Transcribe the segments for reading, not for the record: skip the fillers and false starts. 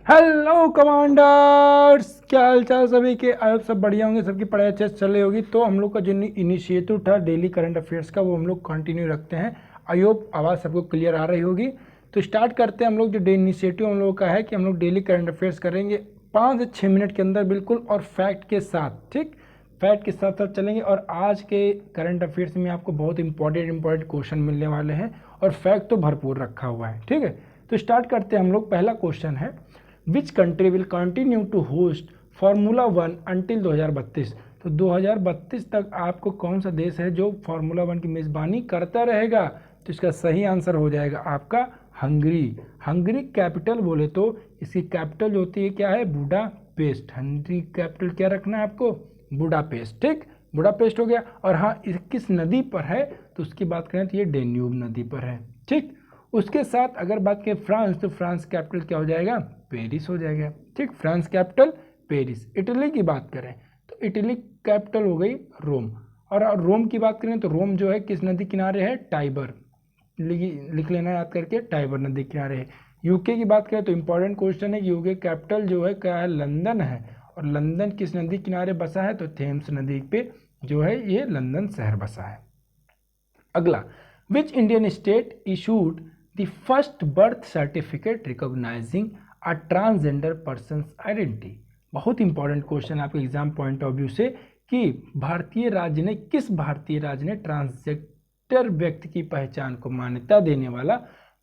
Hello commanders, क्या हाल चाल सभी के। आप सब बढ़िया होंगे, सबकी पढ़ाई अच्छे से चल रही होगी। तो हम लोग का जो इनिशिएटिव था डेली करंट अफेयर्स का, वो हम लोग कंटिन्यू रखते हैं। आई होप आवाज़ सबको क्लियर आ रही होगी। तो स्टार्ट करते हैं हम लोग। जो डे इनिशिएटिव हम लोग का है कि हम लोग डेली करंट अफेयर्स करेंगे 5 से 6 मिनट के अंदर बिल्कुल, और फैक्ट के साथ। ठीक, फैक्ट के साथ साथ चलेंगे। और आज के करंट अफेयर्स में आपको बहुत इंपॉर्टेंट क्वेश्चन मिलने वाले हैं, और फैक्ट तो भरपूर रखा हुआ है। ठीक है, तो स्टार्ट करते हैं हम लोग। पहला क्वेश्चन है, which country will continue to host formula 1 until 2032। तो 2032 तक आपको कौन सा देश है जो फार्मूला 1 की मेज़बानी करता रहेगा? तो इसका सही आंसर हो जाएगा आपका हंगरी। हंगरी कैपिटल बोले तो इसकी कैपिटल होती है क्या है? बुडापेस्ट। हंगरी कैपिटल क्या रखना है आपको? बुडापेस्ट। ठीक, बुडापेस्ट हो गया। और हाँ, किस नदी पर है? तो उसकी बात करें तो ये डेन्यूब नदी पर है। ठीक, उसके साथ अगर बात करें फ्रांस, तो फ्रांस कैपिटल क्या हो जाएगा? पेरिस हो जाएगा। ठीक, फ्रांस कैपिटल पेरिस। इटली की बात करें तो इटली कैपिटल हो गई रोम। और रोम की बात करें तो रोम जो है किस नदी किनारे है? टाइबर। लिख लेना याद करके, टाइबर नदी किनारे है। यूके की बात करें तो इंपॉर्टेंट क्वेश्चन है कि यूके कैपिटल जो है क्या है? लंदन है। और लंदन किस नदी किनारे बसा है? तो थेम्स नदी पे जो है ये लंदन शहर बसा है। अगला, which Indian state issued the first birth certificate recognising a transgender person identity. बहुत इंपॉर्टेंट क्वेश्चन आपके एग्जाम पॉइंट ऑफ व्यू से, कि भारतीय राज्य ने, किस भारतीय राज्य ने ट्रांसजेंडर व्यक्ति की पहचान को मान्यता देने वाला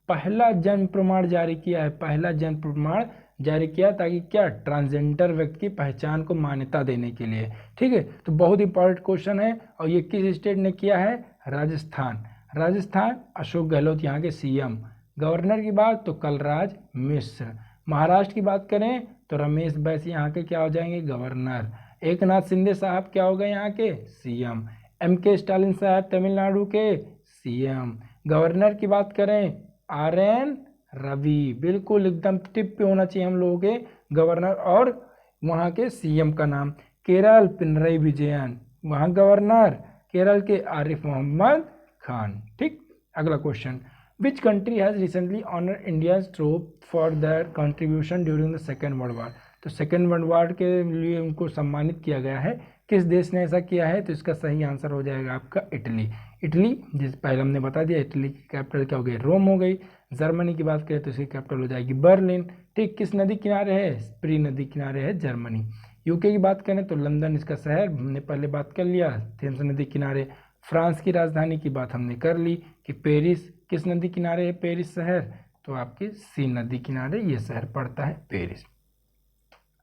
पहला जन्म प्रमाण जारी किया है? पहला जन्म प्रमाण जारी किया ताकि क्या? ट्रांसजेंडर व्यक्ति की पहचान को मान्यता देने के लिए। ठीक है, तो बहुत इंपॉर्टेंट क्वेश्चन है। और ये किस स्टेट ने किया है? राजस्थान। राजस्थान, अशोक गहलोत यहाँ के सीएम। गवर्नर की बात तो कलराज मिश्र। महाराष्ट्र की बात करें तो रमेश बैस यहाँ के क्या हो जाएंगे? गवर्नर। एक नाथ शिंदे साहब क्या हो गए यहाँ के? सीएम। एम के स्टालिन साहब तमिलनाडु के सीएम। गवर्नर की बात करें आर एन रवि, बिल्कुल एकदम टिप पे होना चाहिए हम लोगों के गवर्नर और वहाँ के सीएम का नाम। केरल पिनरई विजयन, वहाँ गवर्नर केरल के आरिफ मोहम्मद खान। ठीक, अगला question, which country has recently honour India troop for their contribution during the second world war. तो सेकेंड वर्ल्ड वॉर के लिए उनको सम्मानित किया गया है। किस देश ने ऐसा किया है? तो इसका सही आंसर हो जाएगा आपका इटली। इटली, जिस पहले हमने बता दिया, इटली की कैपिटल क्या हो गई? रोम हो गई। जर्मनी की बात करें तो इसकी कैपिटल हो जाएगी बर्लिन। ठीक, किस नदी किनारे है? स्प्री नदी किनारे है जर्मनी। यूके की बात करें तो लंदन इसका शहर, हमने पहले बात कर लिया, थेम्स नदी किनारे। फ्रांस की राजधानी की बात हमने कर ली कि पेरिस किस नदी किनारे है? पेरिस शहर, तो आपके सी नदी किनारे ये शहर पड़ता है पेरिस।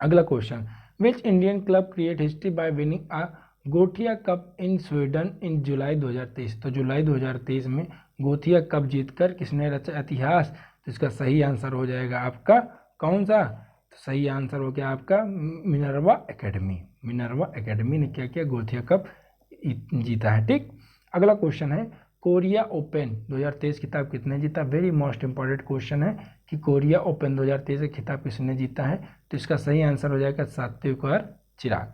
अगला question, which Indian club create history by winning a Gothia cup in Sweden in July 2023। तो जुलाई 2023 में गोथिया कप जीतकर किसने रचा इतिहास? तो इसका सही आंसर हो जाएगा आपका कौन सा? तो सही आंसर हो गया आपका मिनर्वा एकेडमी। मिनर्वा एकेडमी ने क्या किया? गोथिया कप जीता है। ठीक, अगला क्वेश्चन है, कोरिया ओपन 2023 खिताब किसने जीता? वेरी मोस्ट इंपॉर्टेंट क्वेश्चन है कि कोरिया ओपन 2023 का खिताब किसने जीता है? तो इसका सही आंसर हो जाएगा सात्विक और चिराग।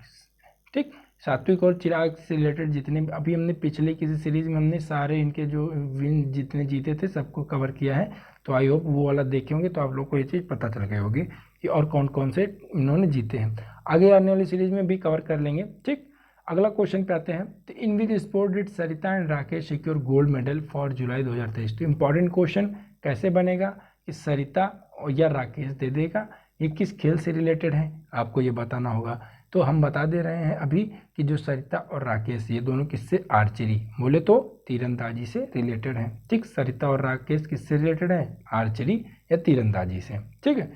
ठीक, सात्विक और चिराग से रिलेटेड जितने अभी हमने पिछले किसी सीरीज में हमने सारे इनके जो विन जितने जीते थे सबको कवर किया है। तो आई होप वो वाला देखे होंगे तो आप लोग को ये चीज़ पता चल गई होगी कि और कौन कौन से इन्होंने जीते हैं। आगे आने वाली सीरीज में भी कवर कर लेंगे। ठीक, अगला क्वेश्चन पे आते हैं। तो in which sport did Sarita and Rakesh secure gold medal for July 2023। तो इंपॉर्टेंट क्वेश्चन कैसे बनेगा कि सरिता या राकेश दे देगा, ये किस खेल से रिलेटेड है आपको ये बताना होगा। तो हम बता दे रहे हैं अभी कि जो सरिता और राकेश ये दोनों किससे? आर्चरी, बोले तो तीरंदाजी से रिलेटेड हैं। ठीक, सरिता और राकेश किससे रिलेटेड है? आर्चरी या तीरंदाजी से। ठीक है,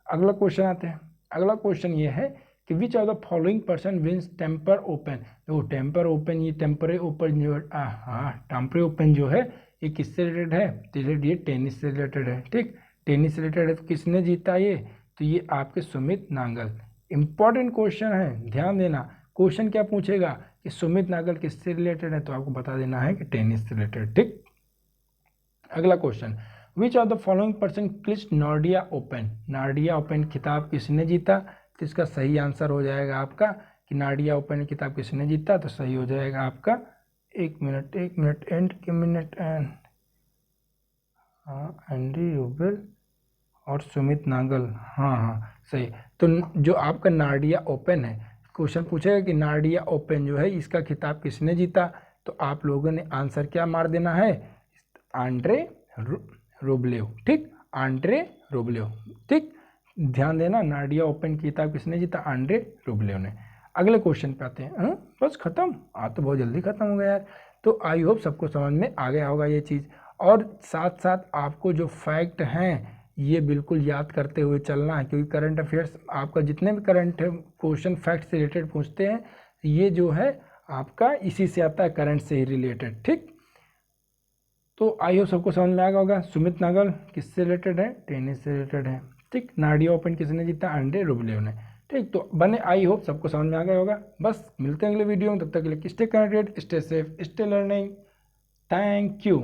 अगला क्वेश्चन आते हैं। अगला क्वेश्चन ये है कि which of the following person wins Tampere Open. तो टेम्पर ओपन, ये टेम्परे ओपन जो टेम्परे ओपन जो है ये किससे रिलेटेड है? तो ये टेनिस से रिलेटेड है। ठीक, टेनिस से रिलेटेड है। तो किसने जीता ये? तो ये आपके सुमित नागल। इंपॉर्टेंट क्वेश्चन है, ध्यान देना। क्वेश्चन क्या पूछेगा कि सुमित नागल किससे रिलेटेड है? तो आपको बता देना है कि टेनिस से रिलेटेड। ठीक, अगला question, which of the following person clinch Nordea Open. Nordea Open खिताब किसने जीता? तो इसका सही आंसर हो जाएगा आपका कि नार्डिया ओपन खिताब किसने जीता? तो सही हो जाएगा आपका, एक मिनट एंड के मिनट एंड, हाँ, एंडी रूबेल और सुमित नागल, हाँ हाँ सही। तो जो आपका नाडिया ओपन है, क्वेश्चन पूछेगा कि नाडिया ओपन जो है इसका खिताब किसने जीता, तो आप लोगों ने आंसर क्या मार देना है, आंड्रे रूबलेव, ठीक, आंड्रे रूबलेव, ठीक, ध्यान देना, नाडिया ओपन खिताब किसने जीता, आंड्रे रूबलेव ने। अगले क्वेश्चन पे आते हैं। बस खत्म, आज तो बहुत जल्दी खत्म हो गया यार। तो आई होप सबको समझ में आ गया होगा ये चीज़, और साथ साथ आपको जो फैक्ट हैं ये बिल्कुल याद करते हुए चलना है, क्योंकि करंट अफेयर्स आपका जितने भी करंट क्वेश्चन फैक्ट से रिलेटेड पूछते हैं ये जो है आपका इसी से आता है, करंट से ही रिलेटेड, ठीक। तो आई होप सबको समझ में आ गया होगा। सुमित नागल किससे रिलेटेड है, टेनिस से रिलेटेड है, ठीक। नाडिया ओपन किसने जीता, आंड्रे रूबलेव ने, ठीक। तो बने, आई होप सबको समझ में आ गया होगा। बस मिलते हैं अगले वीडियो में, तब तक के लिए stay connected, stay safe, stay learning, thank you.